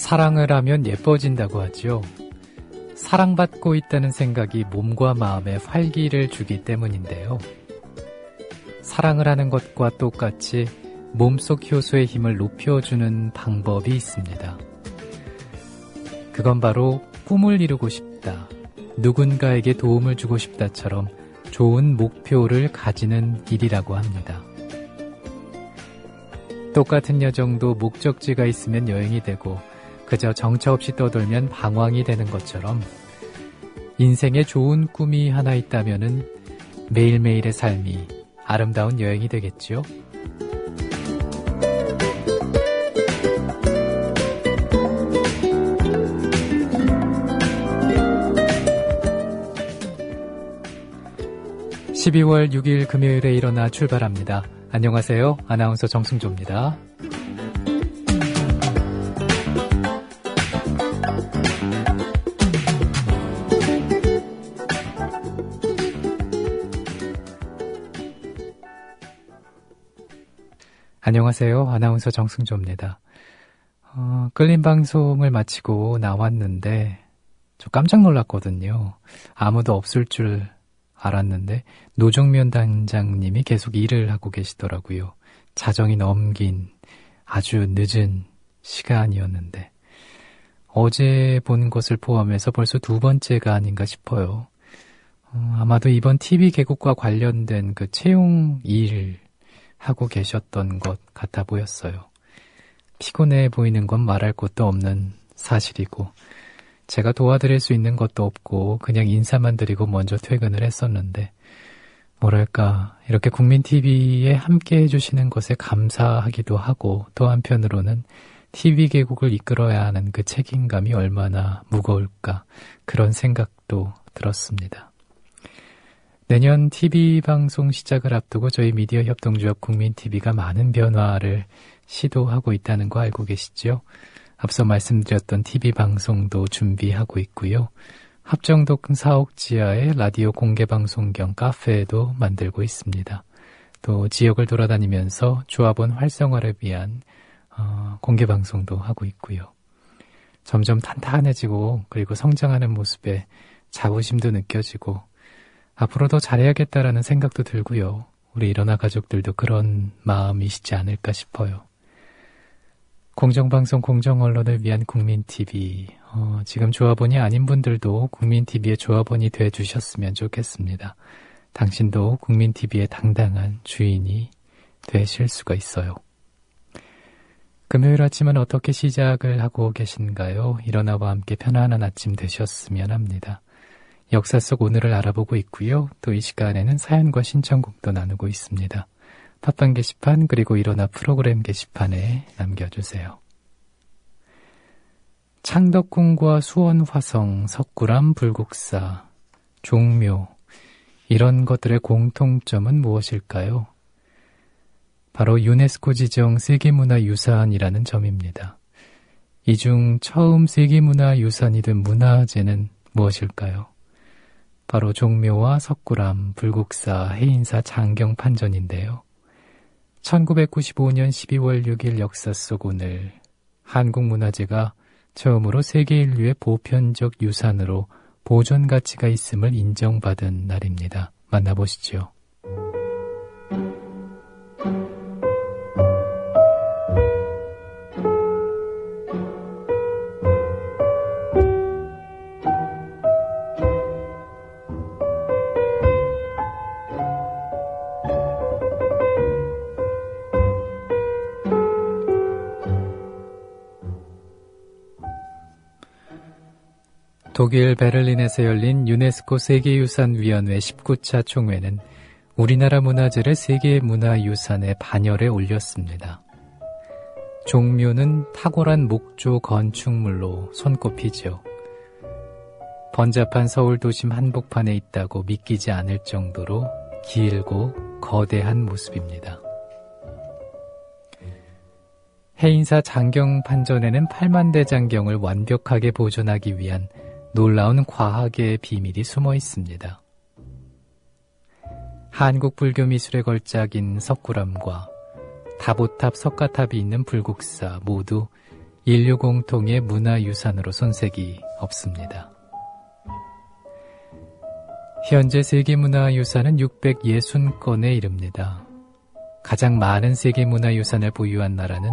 사랑을 하면 예뻐진다고 하죠. 사랑받고 있다는 생각이 몸과 마음에 활기를 주기 때문인데요. 사랑을 하는 것과 똑같이 몸속 효소의 힘을 높여주는 방법이 있습니다. 그건 바로 꿈을 이루고 싶다, 누군가에게 도움을 주고 싶다처럼 좋은 목표를 가지는 일이라고 합니다. 똑같은 여정도 목적지가 있으면 여행이 되고 그저 정처 없이 떠돌면 방황이 되는 것처럼 인생에 좋은 꿈이 하나 있다면은 매일매일의 삶이 아름다운 여행이 되겠지요. (12월 6일) 금요일에 일어나 출발합니다. 안녕하세요. 아나운서 정승조입니다. 안녕하세요. 아나운서 정승조입니다. 끌림 방송을 마치고 나왔는데 저 깜짝 놀랐거든요. 아무도 없을 줄 알았는데 노정면 단장님이 계속 일을 하고 계시더라고요. 자정이 넘긴 아주 늦은 시간이었는데 어제 본 것을 포함해서 벌써 두 번째가 아닌가 싶어요. 아마도 이번 TV 개국과 관련된 그 채용 일 하고 계셨던 것 같아 보였어요. 피곤해 보이는 건 말할 것도 없는 사실이고 제가 도와드릴 수 있는 것도 없고 그냥 인사만 드리고 먼저 퇴근을 했었는데 뭐랄까 이렇게 국민TV에 함께 해주시는 것에 감사하기도 하고 또 한편으로는 TV 개국을 이끌어야 하는 그 책임감이 얼마나 무거울까 그런 생각도 들었습니다. 내년 TV 방송 시작을 앞두고 저희 미디어 협동조합 국민TV가 많은 변화를 시도하고 있다는 거 알고 계시죠? 앞서 말씀드렸던 TV 방송도 준비하고 있고요. 합정동 4옥 지하의 라디오 공개방송 겸 카페도 만들고 있습니다. 또 지역을 돌아다니면서 조합원 활성화를 위한 공개방송도 하고 있고요. 점점 탄탄해지고 그리고 성장하는 모습에 자부심도 느껴지고 앞으로 더 잘해야겠다라는 생각도 들고요. 우리 일어나 가족들도 그런 마음이시지 않을까 싶어요. 공정방송 공정언론을 위한 국민TV, 지금 조합원이 아닌 분들도 국민TV의 조합원이 돼주셨으면 좋겠습니다. 당신도 국민TV의 당당한 주인이 되실 수가 있어요. 금요일 아침은 어떻게 시작을 하고 계신가요? 일어나와 함께 편안한 아침 되셨으면 합니다. 역사 속 오늘을 알아보고 있고요. 또 이 시간에는 사연과 신청곡도 나누고 있습니다. 팟빵 게시판 그리고 일어나 프로그램 게시판에 남겨주세요. 창덕궁과 수원화성, 석굴암, 불국사, 종묘 이런 것들의 공통점은 무엇일까요? 바로 유네스코 지정 세계문화유산이라는 점입니다. 이 중 처음 세계문화유산이 된 문화재는 무엇일까요? 바로 종묘와 석굴암, 불국사, 해인사 장경판전인데요. 1995년 12월 6일 역사 속 오늘 한국문화재가 처음으로 세계인류의 보편적 유산으로 보존 가치가 있음을 인정받은 날입니다. 만나보시죠. 독일 베를린에서 열린 유네스코 세계유산위원회 19차 총회는 우리나라 문화재를 세계문화유산의 반열에 올렸습니다. 종묘는 탁월한 목조 건축물로 손꼽히죠. 번잡한 서울 도심 한복판에 있다고 믿기지 않을 정도로 길고 거대한 모습입니다. 해인사 장경판전에는 8만 대 장경을 완벽하게 보존하기 위한 놀라운 과학의 비밀이 숨어 있습니다. 한국 불교 미술의 걸작인 석굴암과 다보탑 석가탑이 있는 불국사 모두 인류 공통의 문화유산으로 손색이 없습니다. 현재 세계문화유산은 660건에 이릅니다. 가장 많은 세계문화유산을 보유한 나라는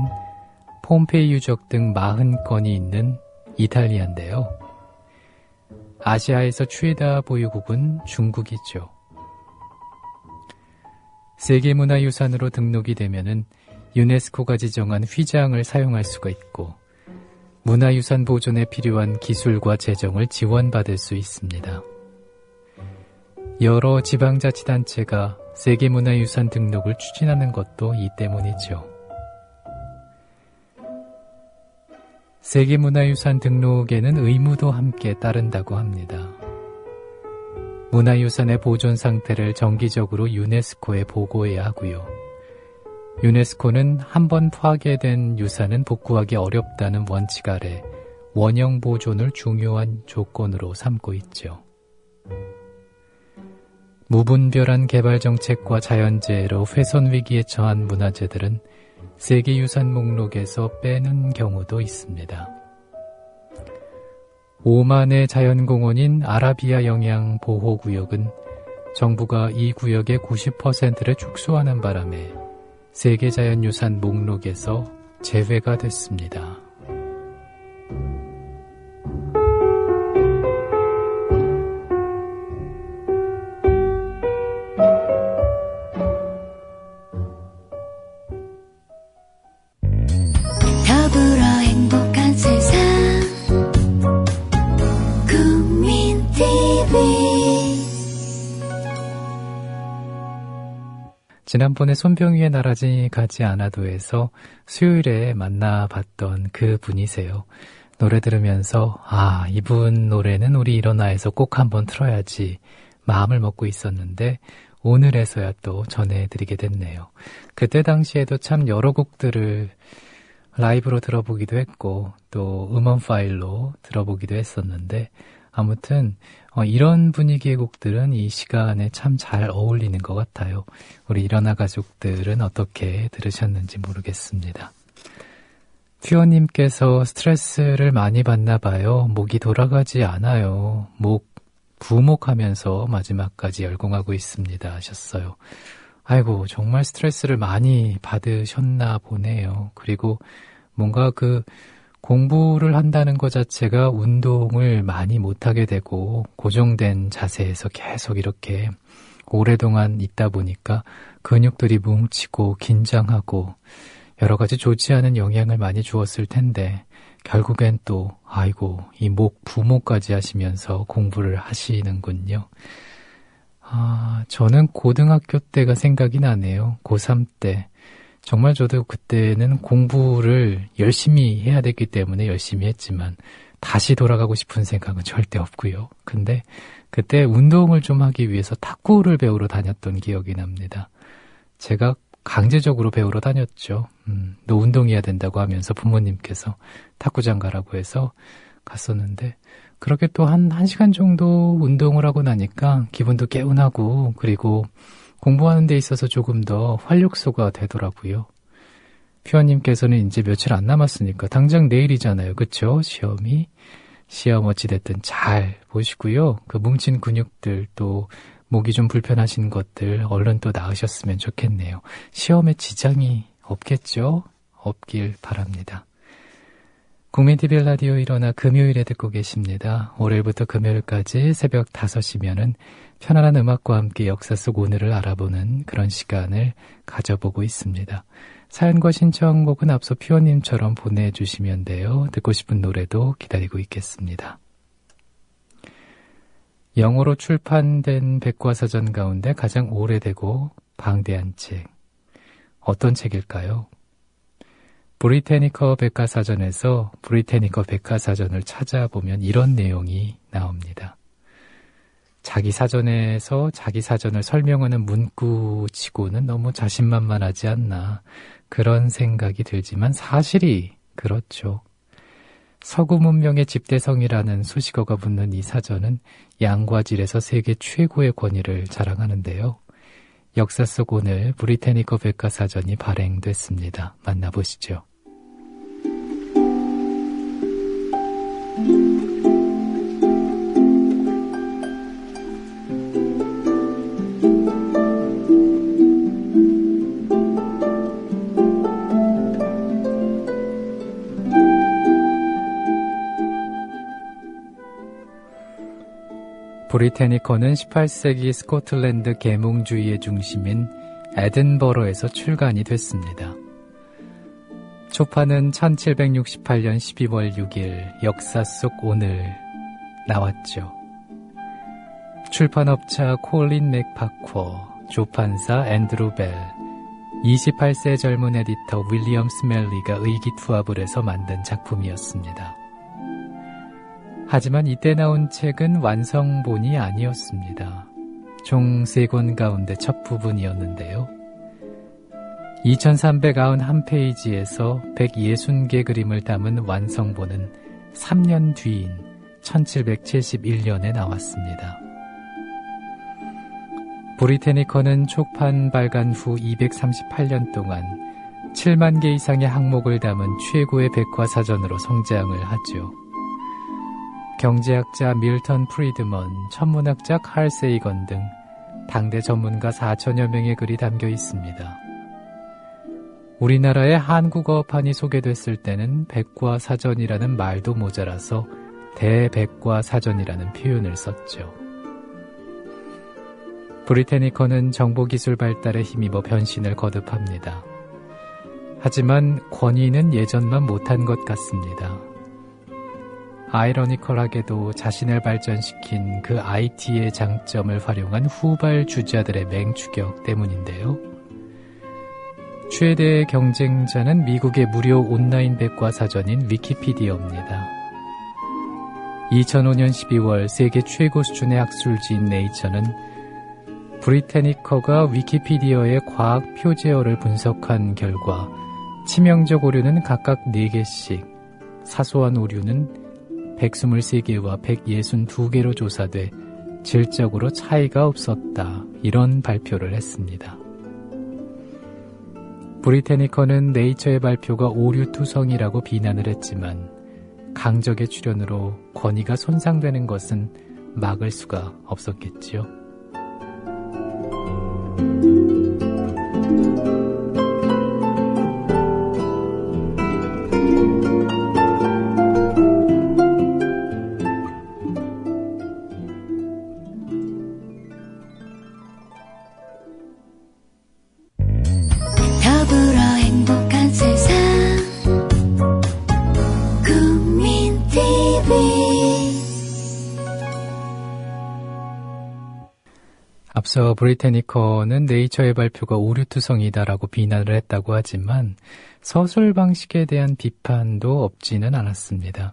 폼페이 유적 등 40건이 있는 이탈리아인데요. 아시아에서 최다 보유국은 중국이죠. 세계문화유산으로 등록이 되면은 유네스코가 지정한 휘장을 사용할 수가 있고 문화유산 보존에 필요한 기술과 재정을 지원받을 수 있습니다. 여러 지방자치단체가 세계문화유산 등록을 추진하는 것도 이 때문이죠. 세계문화유산 등록에는 의무도 함께 따른다고 합니다. 문화유산의 보존 상태를 정기적으로 유네스코에 보고해야 하고요. 유네스코는 한번 파괴된 유산은 복구하기 어렵다는 원칙 아래 원형 보존을 중요한 조건으로 삼고 있죠. 무분별한 개발 정책과 자연재해로 훼손 위기에 처한 문화재들은 세계유산 목록에서 빼는 경우도 있습니다. 오만의 자연공원인 아라비아 영양 보호구역은 정부가 이 구역의 90%를 축소하는 바람에 세계자연유산 목록에서 제외가 됐습니다. 더불어 행복한 세상 국민TV. 지난번에 손병희의 나라지 가지 않아도에서 수요일에 만나봤던 그 분이세요. 노래 들으면서 이분 노래는 우리 일어나에서 꼭 한번 틀어야지 마음을 먹고 있었는데 오늘에서야 또 전해드리게 됐네요. 그때 당시에도 참 여러 곡들을 라이브로 들어보기도 했고 또 음원 파일로 들어보기도 했었는데 아무튼 이런 분위기의 곡들은 이 시간에 참 잘 어울리는 것 같아요. 우리 일어나 가족들은 어떻게 들으셨는지 모르겠습니다. 퓨어님께서 스트레스를 많이 받나 봐요. 목이 돌아가지 않아요. 목 부목하면서 마지막까지 열공하고 있습니다 하셨어요. 아이고 정말 스트레스를 많이 받으셨나 보네요. 그리고 뭔가 공부를 한다는 것 자체가 운동을 많이 못하게 되고 고정된 자세에서 계속 이렇게 오랫동안 있다 보니까 근육들이 뭉치고 긴장하고 여러 가지 좋지 않은 영향을 많이 주었을 텐데 결국엔 또 이 목 부모까지 하시면서 공부를 하시는군요. 저는 고등학교 때가 생각이 나네요. 고3 때. 정말 저도 그때는 공부를 열심히 해야 됐기 때문에 열심히 했지만 다시 돌아가고 싶은 생각은 절대 없고요. 근데 그때 운동을 좀 하기 위해서 탁구를 배우러 다녔던 기억이 납니다. 제가 강제적으로 배우러 다녔죠. 너 운동해야 된다고 하면서 부모님께서 탁구장 가라고 해서 갔었는데 그렇게 또 한 시간 정도 운동을 하고 나니까 기분도 개운하고 그리고 공부하는 데 있어서 조금 더 활력소가 되더라고요. 퓨어님께서는 이제 며칠 안 남았으니까 당장 내일이잖아요. 그쵸? 시험 어찌됐든 잘 보시고요. 그 뭉친 근육들 또 목이 좀 불편하신 것들 얼른 또 나으셨으면 좋겠네요. 시험에 지장이 없겠죠? 없길 바랍니다. 국민TV 라디오 일어나 금요일에 듣고 계십니다. 월요일부터 금요일까지 새벽 5시면은 편안한 음악과 함께 역사 속 오늘을 알아보는 그런 시간을 가져보고 있습니다. 사연과 신청곡은 앞서 퓨어님처럼 보내주시면 돼요. 듣고 싶은 노래도 기다리고 있겠습니다. 영어로 출판된 백과사전 가운데 가장 오래되고 방대한 책. 어떤 책일까요? 브리테니커 백과사전에서 브리테니커 백과사전을 찾아보면 이런 내용이 나옵니다. 자기 사전에서 자기 사전을 설명하는 문구치고는 너무 자신만만하지 않나 그런 생각이 들지만 사실이 그렇죠. 서구 문명의 집대성이라는 수식어가 붙는 이 사전은 양과 질에서 세계 최고의 권위를 자랑하는데요. 역사 속 오늘 브리테니커 백과사전이 발행됐습니다. 만나보시죠. 브리테니커는 18세기 스코틀랜드 계몽주의의 중심인 에든버러에서 출간이 됐습니다. 초판은 1768년 12월 6일 역사 속 오늘 나왔죠. 출판업자 콜린 맥파커, 조판사 앤드루 벨, 28세 젊은 에디터 윌리엄 스멜리가 의기투합을 해서 만든 작품이었습니다. 하지만 이때 나온 책은 완성본이 아니었습니다. 총 3권 가운데 첫 부분이었는데요. 2391페이지에서 160개 그림을 담은 완성본은 3년 뒤인 1771년에 나왔습니다. 브리테니커는 초판 발간 후 238년 동안 7만 개 이상의 항목을 담은 최고의 백과사전으로 성장을 하죠. 경제학자 밀턴 프리드먼, 천문학자 칼 세이건 등 당대 전문가 4천여 명의 글이 담겨 있습니다. 우리나라의 한국어판이 소개됐을 때는 백과사전이라는 말도 모자라서 대백과사전이라는 표현을 썼죠. 브리테니커는 정보기술 발달에 힘입어 변신을 거듭합니다. 하지만 권위는 예전만 못한 것 같습니다. 아이러니컬하게도 자신을 발전시킨 그 IT의 장점을 활용한 후발 주자들의 맹추격 때문인데요. 최대의 경쟁자는 미국의 무료 온라인 백과사전인 위키피디어입니다. 2005년 12월 세계 최고 수준의 학술지인 네이처는 브리테니커가 위키피디어의 과학 표제어를 분석한 결과 치명적 오류는 각각 4개씩, 사소한 오류는 123개와 162개로 조사돼 질적으로 차이가 없었다. 이런 발표를 했습니다. 브리테니커는 네이처의 발표가 오류투성이라고 비난을 했지만 강적의 출현으로 권위가 손상되는 것은 막을 수가 없었겠지요. 더불어 행복한 세상 국민TV 앞서 브리테니커는 네이처의 발표가 오류투성이다라고 비난을 했다고 하지만 서술 방식에 대한 비판도 없지는 않았습니다.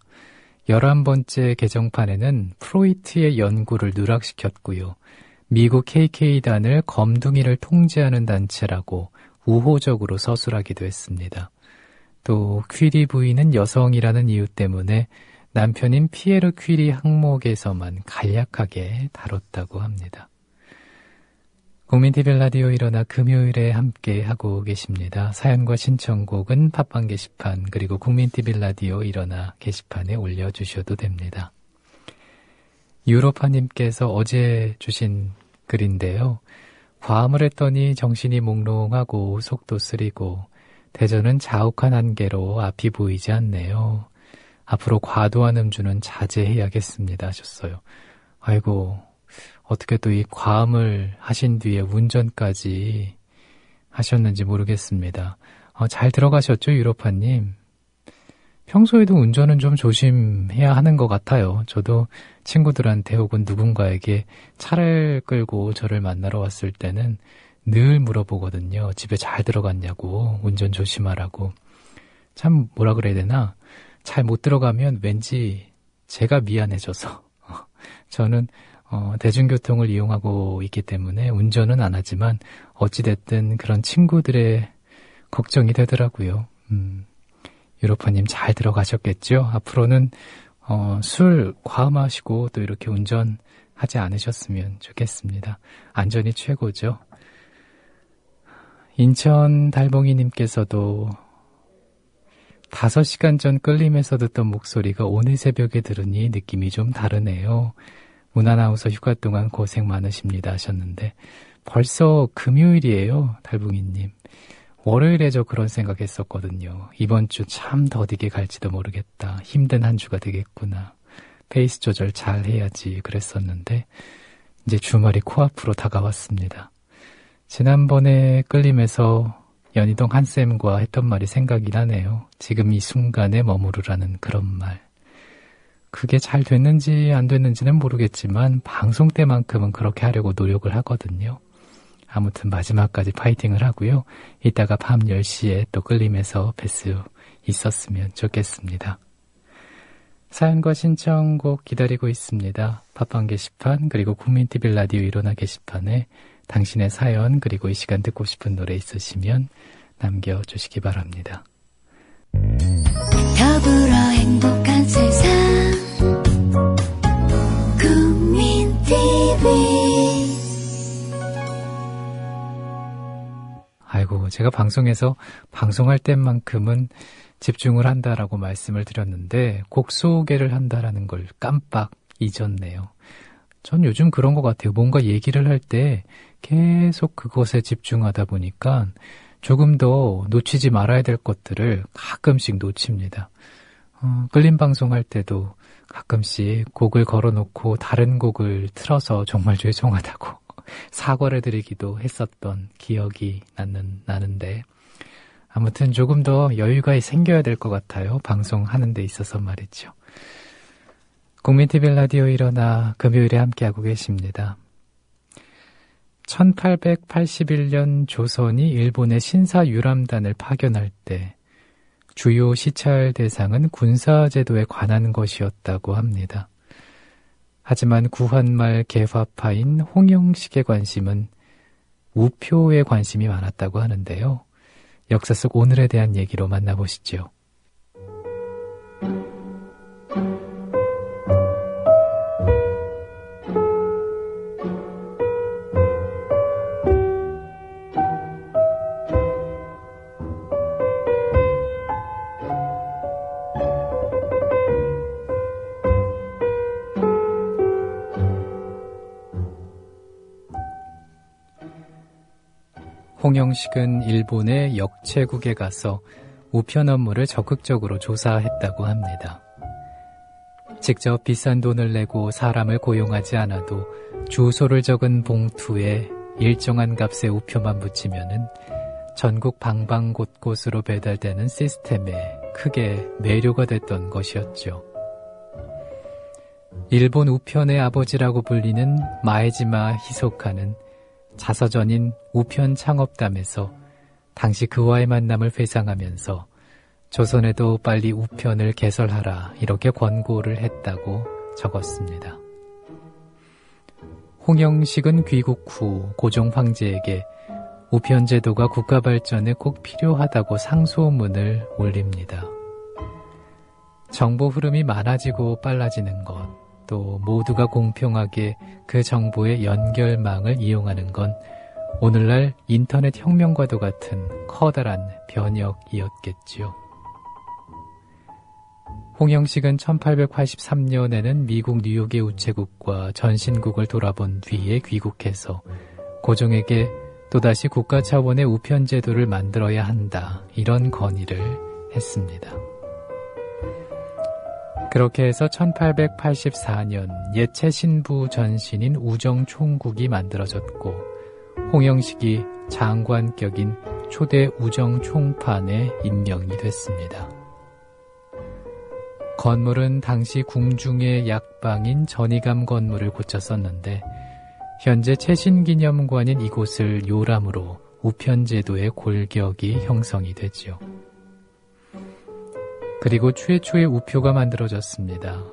11번째 개정판에는 프로이트의 연구를 누락시켰고요. 미국 KK단을 검둥이를 통제하는 단체라고 우호적으로 서술하기도 했습니다. 또 퀴리 부인은 여성이라는 이유 때문에 남편인 피에르 퀴리 항목에서만 간략하게 다뤘다고 합니다. 국민TV 라디오 일어나 금요일에 함께 하고 계십니다. 사연과 신청곡은 팟빵 게시판 그리고 국민TV 라디오 일어나 게시판에 올려주셔도 됩니다. 유로파님께서 어제 주신 글인데요. 과음을 했더니 정신이 몽롱하고 속도 쓰리고 대전은 자욱한 안개로 앞이 보이지 않네요. 앞으로 과도한 음주는 자제해야겠습니다 하셨어요. 아이고 어떻게 또 이 과음을 하신 뒤에 운전까지 하셨는지 모르겠습니다. 잘 들어가셨죠 유로파님? 평소에도 운전은 좀 조심해야 하는 것 같아요. 저도 친구들한테 혹은 누군가에게 차를 끌고 저를 만나러 왔을 때는 늘 물어보거든요. 집에 잘 들어갔냐고, 운전 조심하라고. 참 뭐라 그래야 되나? 잘 못 들어가면 왠지 제가 미안해져서 저는 대중교통을 이용하고 있기 때문에 운전은 안 하지만 어찌됐든 그런 친구들의 걱정이 되더라고요. 유로파님 잘 들어가셨겠죠? 앞으로는 술 과음하시고 또 이렇게 운전하지 않으셨으면 좋겠습니다. 안전이 최고죠. 인천 달봉이님께서도 5시간 전 끌림에서 듣던 목소리가 오늘 새벽에 들으니 느낌이 좀 다르네요. 문아나운서 휴가 동안 고생 많으십니다 하셨는데 벌써 금요일이에요. 달봉이님. 월요일에 저 그런 생각했었거든요. 이번 주 참 더디게 갈지도 모르겠다. 힘든 한 주가 되겠구나. 페이스 조절 잘 해야지 그랬었는데 이제 주말이 코앞으로 다가왔습니다. 지난번에 끌림에서 연희동 한쌤과 했던 말이 생각이 나네요. 지금 이 순간에 머무르라는 그런 말. 그게 잘 됐는지 안 됐는지는 모르겠지만 방송 때만큼은 그렇게 하려고 노력을 하거든요. 아무튼 마지막까지 파이팅을 하고요. 이따가 밤 10시에 또 끌림에서 뵐 수 있었으면 좋겠습니다. 사연과 신청곡 기다리고 있습니다. 팟빵 게시판 그리고 국민TV 라디오 일어나 게시판에 당신의 사연 그리고 이 시간 듣고 싶은 노래 있으시면 남겨주시기 바랍니다. 더불어 행복한 세상 국민TV. 아이고, 제가 방송에서 방송할 때만큼은 집중을 한다라고 말씀을 드렸는데 곡 소개를 한다라는 걸 깜빡 잊었네요. 전 요즘 그런 것 같아요. 뭔가 얘기를 할 때 계속 그것에 집중하다 보니까 조금 더 놓치지 말아야 될 것들을 가끔씩 놓칩니다. 끌림 방송할 때도 가끔씩 곡을 걸어놓고 다른 곡을 틀어서 정말 죄송하다고 사과를 드리기도 했었던 기억이 나는데 아무튼 조금 더 여유가 생겨야 될 것 같아요. 방송하는 데 있어서 말이죠. 국민TV 라디오 일어나 금요일에 함께하고 계십니다. 1881년 조선이 일본의 신사유람단을 파견할 때 주요 시찰 대상은 군사제도에 관한 것이었다고 합니다. 하지만 구한말 개화파인 홍영식의 관심은 우표에 관심이 많았다고 하는데요. 역사 속 오늘에 대한 얘기로 만나보시죠. 홍영식은 일본의 역체국에 가서 우편 업무를 적극적으로 조사했다고 합니다. 직접 비싼 돈을 내고 사람을 고용하지 않아도 주소를 적은 봉투에 일정한 값의 우표만 붙이면은 전국 방방곳곳으로 배달되는 시스템에 크게 매료가 됐던 것이었죠. 일본 우편의 아버지라고 불리는 마에지마 히소카는 자서전인 우편 창업담에서 당시 그와의 만남을 회상하면서 조선에도 빨리 우편을 개설하라 이렇게 권고를 했다고 적었습니다. 홍영식은 귀국 후 고종 황제에게 우편 제도가 국가 발전에 꼭 필요하다고 상소문을 올립니다. 정보 흐름이 많아지고 빨라지는 것, 또 모두가 공평하게 그 정보의 연결망을 이용하는 건 오늘날 인터넷 혁명과도 같은 커다란 변혁이었겠지요. 홍영식은 1883년에는 미국 뉴욕의 우체국과 전신국을 돌아본 뒤에 귀국해서 고종에게 또다시 국가 차원의 우편 제도를 만들어야 한다, 이런 건의를 했습니다. 그렇게 해서 1884년 예체 신부 전신인 우정총국이 만들어졌고 홍영식이 장관격인 초대 우정총판에 임명이 됐습니다. 건물은 당시 궁중의 약방인 전이감 건물을 고쳤었는데 현재 최신기념관인 이곳을 요람으로 우편제도의 골격이 형성이 되죠. 그리고 최초의 우표가 만들어졌습니다.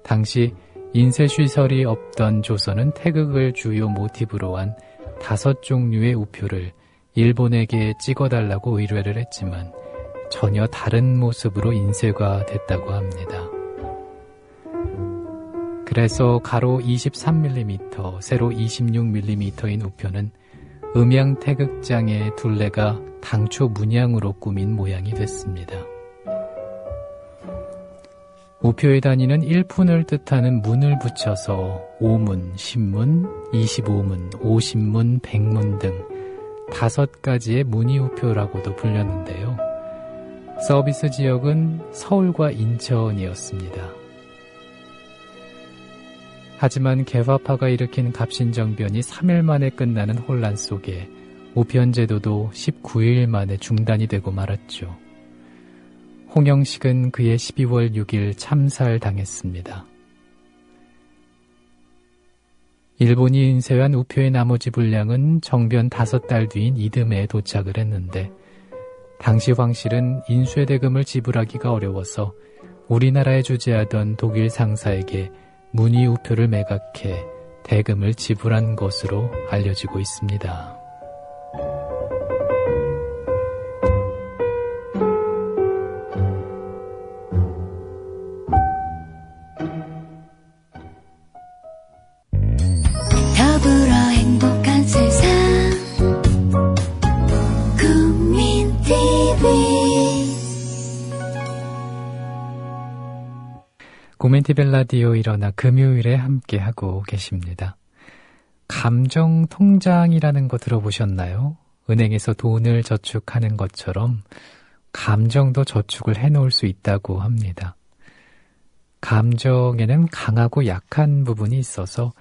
당시 인쇄시설이 없던 조선은 태극을 주요 모티브로 한 5종류의 우표를 일본에게 찍어달라고 의뢰를 했지만 전혀 다른 모습으로 인쇄가 됐다고 합니다. 그래서 가로 23mm, 세로 26mm인 우표는 음양 태극장의 둘레가 당초 문양으로 꾸민 모양이 됐습니다. 우표의 단위는 1푼을 뜻하는 문을 붙여서 5문, 10문, 25문, 50문, 100문 등 5가지의 문의우표라고도 불렸는데요. 서비스 지역은 서울과 인천이었습니다. 하지만 개화파가 일으킨 갑신정변이 3일 만에 끝나는 혼란 속에 우편제도도 19일 만에 중단이 되고 말았죠. 홍영식은 그해 12월 6일 참살당했습니다. 일본이 인쇄한 우표의 나머지 분량은 정변 5달 뒤인 이듬해에 도착을 했는데 당시 황실은 인쇄대금을 지불하기가 어려워서 우리나라에 주재하던 독일 상사에게 문의 우표를 매각해 대금을 지불한 것으로 알려지고 있습니다. 더불어 행복한 세상 국민TV 국민TV 라디오 일어나 금요일에 함께하고 계십니다. 감정통장이라는 거 들어보셨나요? 은행에서 돈을 저축하는 것처럼 감정도 저축을 해놓을 수 있다고 합니다. 감정에는 강하고 약한 부분이 있어서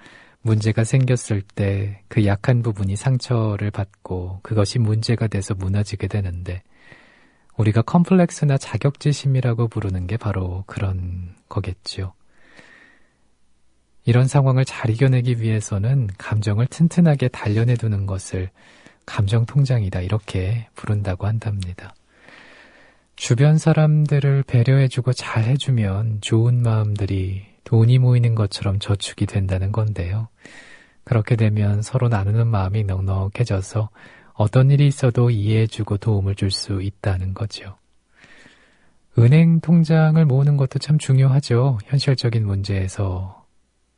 문제가 생겼을 때 그 약한 부분이 상처를 받고 그것이 문제가 돼서 무너지게 되는데 우리가 컴플렉스나 자격지심이라고 부르는 게 바로 그런 거겠죠. 이런 상황을 잘 이겨내기 위해서는 감정을 튼튼하게 단련해두는 것을 감정통장이다 이렇게 부른다고 한답니다. 주변 사람들을 배려해주고 잘 해주면 좋은 마음들이 돈이 모이는 것처럼 저축이 된다는 건데요. 그렇게 되면 서로 나누는 마음이 넉넉해져서 어떤 일이 있어도 이해해주고 도움을 줄 수 있다는 거죠. 은행 통장을 모으는 것도 참 중요하죠. 현실적인 문제에서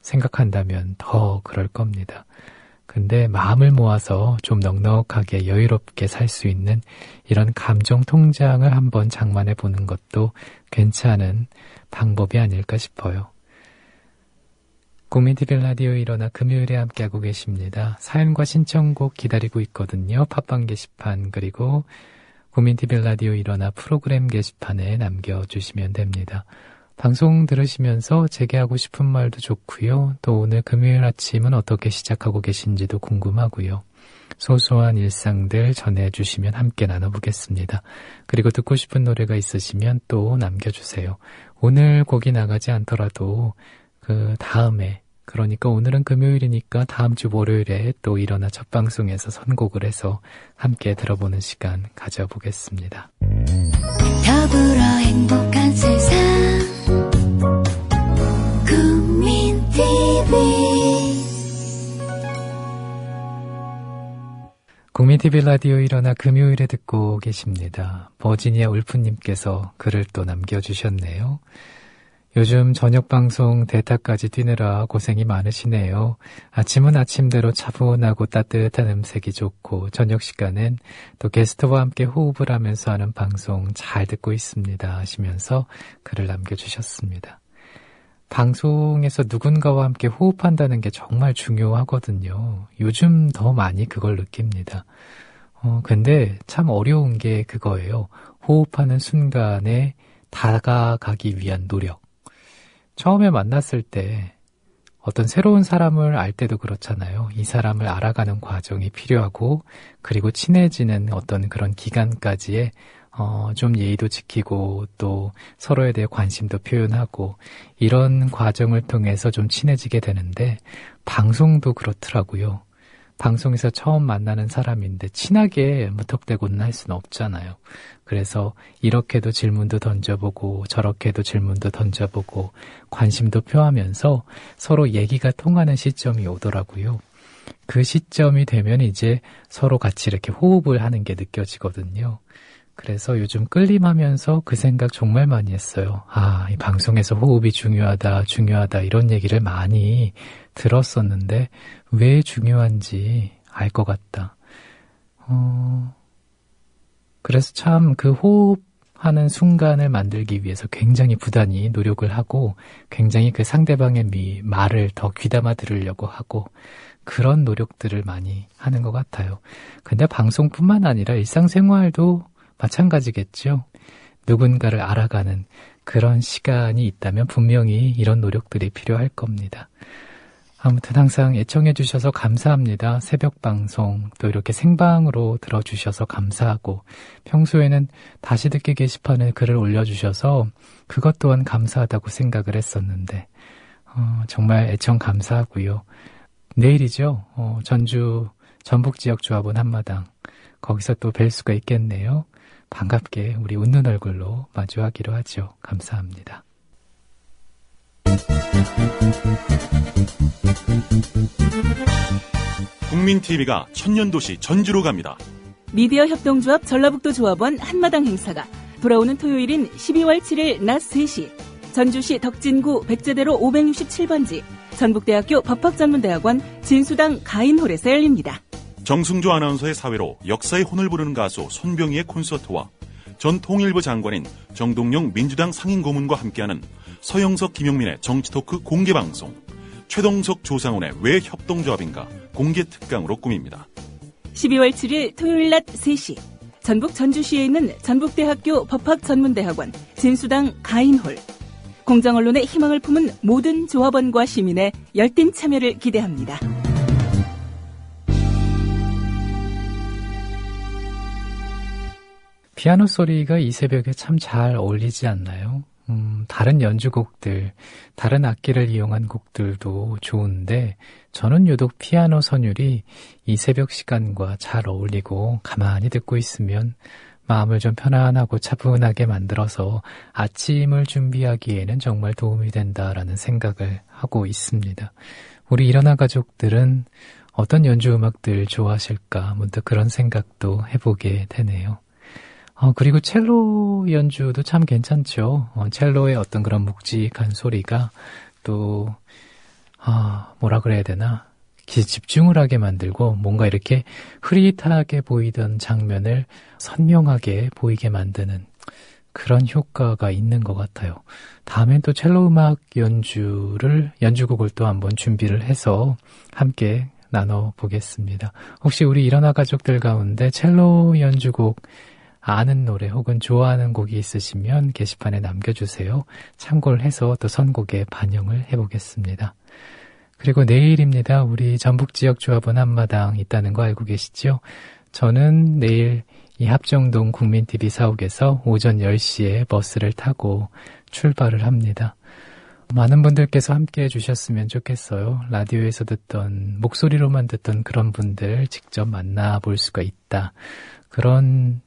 생각한다면 더 그럴 겁니다. 근데 마음을 모아서 좀 넉넉하게 여유롭게 살 수 있는 이런 감정 통장을 한번 장만해 보는 것도 괜찮은 방법이 아닐까 싶어요. 국민TV 라디오 일어나 금요일에 함께하고 계십니다. 사연과 신청곡 기다리고 있거든요. 팟빵 게시판 그리고 국민TV 라디오 일어나 프로그램 게시판에 남겨주시면 됩니다. 방송 들으시면서 제게 하고 싶은 말도 좋고요. 또 오늘 금요일 아침은 어떻게 시작하고 계신지도 궁금하고요. 소소한 일상들 전해주시면 함께 나눠보겠습니다. 그리고 듣고 싶은 노래가 있으시면 또 남겨주세요. 오늘 곡이 나가지 않더라도 그 다음에 그러니까 오늘은 금요일이니까 다음 주 월요일에 또 일어나 첫 방송에서 선곡을 해서 함께 들어보는 시간 가져보겠습니다. 더불어 행복한 세상 국민TV 국민TV 라디오 일어나 금요일에 듣고 계십니다. 버지니아 울프님께서 글을 또 남겨주셨네요. 요즘 저녁 방송 대타까지 뛰느라 고생이 많으시네요. 아침은 아침대로 차분하고 따뜻한 음색이 좋고 저녁 시간엔 또 게스트와 함께 호흡을 하면서 하는 방송 잘 듣고 있습니다 하시면서 글을 남겨주셨습니다. 방송에서 누군가와 함께 호흡한다는 게 정말 중요하거든요. 요즘 더 많이 그걸 느낍니다. 근데 참 어려운 게 그거예요. 호흡하는 순간에 다가가기 위한 노력. 처음에 만났을 때 어떤 새로운 사람을 알 때도 그렇잖아요. 이 사람을 알아가는 과정이 필요하고 그리고 친해지는 어떤 그런 기간까지의 좀 예의도 지키고 또 서로에 대해 관심도 표현하고 이런 과정을 통해서 좀 친해지게 되는데 방송도 그렇더라고요. 방송에서 처음 만나는 사람인데 친하게 무턱대고는 할 수는 없잖아요. 그래서 이렇게도 질문도 던져보고 저렇게도 질문도 던져보고 관심도 표하면서 서로 얘기가 통하는 시점이 오더라고요. 그 시점이 되면 이제 서로 같이 이렇게 호흡을 하는 게 느껴지거든요. 그래서 요즘 끌림하면서 그 생각 정말 많이 했어요. 이 방송에서 호흡이 중요하다 이런 얘기를 많이 들었었는데 왜 중요한지 알 것 같다. 그래서 참 그 호흡하는 순간을 만들기 위해서 굉장히 부단히 노력을 하고 굉장히 그 상대방의 말을 더 귀담아 들으려고 하고 그런 노력들을 많이 하는 것 같아요. 근데 방송뿐만 아니라 일상생활도 마찬가지겠죠. 누군가를 알아가는 그런 시간이 있다면 분명히 이런 노력들이 필요할 겁니다. 아무튼 항상 애청해 주셔서 감사합니다. 새벽 방송 또 이렇게 생방으로 들어주셔서 감사하고 평소에는 다시 듣기 게시판에 글을 올려주셔서 그것 또한 감사하다고 생각을 했었는데 정말 애청 감사하고요. 내일이죠. 전주 전북지역조합원 한마당 거기서 또 뵐 수가 있겠네요. 반갑게 우리 웃는 얼굴로 마주하기로 하죠. 감사합니다. 국민TV가 천년도시 전주로 갑니다. 미디어 협동조합 전라북도 조합원 한마당 행사가 돌아오는 토요일인 12월 7일 낮 3시 전주시 덕진구 백제대로 567번지 전북대학교 법학전문대학원 진수당 가인홀에서 열립니다. 정승조 아나운서의 사회로 역사의 혼을 부르는 가수 손병희의 콘서트와 전 통일부 장관인 정동영 민주당 상임고문과 함께하는 서영석 김용민의 정치토크 공개방송, 최동석 조상훈의 왜 협동조합인가 공개 특강으로 꾸밉니다. 12월 7일 토요일 낮 3시 전북 전주시에 있는 전북대학교 법학전문대학원 진수당 가인홀. 공정언론의 희망을 품은 모든 조합원과 시민의 열띤 참여를 기대합니다. 피아노 소리가 이 새벽에 참 잘 어울리지 않나요? 다른 연주곡들, 다른 악기를 이용한 곡들도 좋은데 저는 유독 피아노 선율이 이 새벽 시간과 잘 어울리고 가만히 듣고 있으면 마음을 좀 편안하고 차분하게 만들어서 아침을 준비하기에는 정말 도움이 된다라는 생각을 하고 있습니다. 우리 일어나 가족들은 어떤 연주 음악들 좋아하실까 문득 그런 생각도 해보게 되네요. 그리고 첼로 연주도 참 괜찮죠. 첼로의 어떤 그런 묵직한 소리가 또, 뭐라 그래야 되나. 집중을 하게 만들고 뭔가 이렇게 흐릿하게 보이던 장면을 선명하게 보이게 만드는 그런 효과가 있는 것 같아요. 다음엔 또 첼로 음악 연주곡을 또 한번 준비를 해서 함께 나눠보겠습니다. 혹시 우리 일어나 가족들 가운데 첼로 연주곡 아는 노래 혹은 좋아하는 곡이 있으시면 게시판에 남겨주세요. 참고를 해서 또 선곡에 반영을 해보겠습니다. 그리고 내일입니다. 우리 전북지역조합원 한마당 있다는 거 알고 계시죠? 저는 내일 이 합정동 국민TV 사옥에서 오전 10시에 버스를 타고 출발을 합니다. 많은 분들께서 함께 해주셨으면 좋겠어요. 라디오에서 듣던, 목소리로만 듣던 그런 분들 직접 만나볼 수가 있다. 그런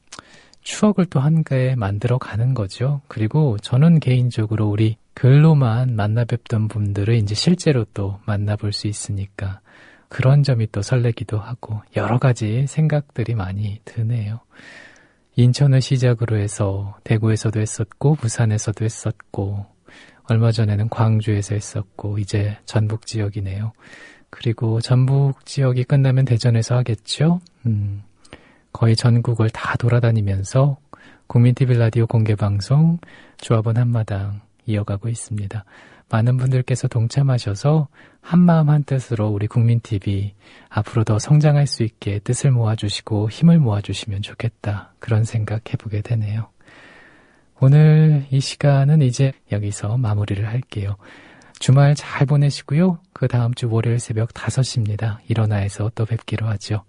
추억을 또 한가에 만들어 가는 거죠. 그리고 저는 개인적으로 우리 글로만 만나 뵙던 분들을 이제 실제로 또 만나볼 수 있으니까 그런 점이 또 설레기도 하고 여러 가지 생각들이 많이 드네요. 인천을 시작으로 해서 대구에서도 했었고 부산에서도 했었고 얼마 전에는 광주에서 했었고 이제 전북 지역이네요. 그리고 전북 지역이 끝나면 대전에서 하겠죠. 거의 전국을 다 돌아다니면서 국민TV 라디오 공개방송 조합원 한마당 이어가고 있습니다. 많은 분들께서 동참하셔서 한마음 한뜻으로 우리 국민TV 앞으로 더 성장할 수 있게 뜻을 모아주시고 힘을 모아주시면 좋겠다. 그런 생각해보게 되네요. 오늘 이 시간은 이제 여기서 마무리를 할게요. 주말 잘 보내시고요. 그 다음 주 월요일 새벽 5시입니다. 일어나서 또 뵙기로 하죠.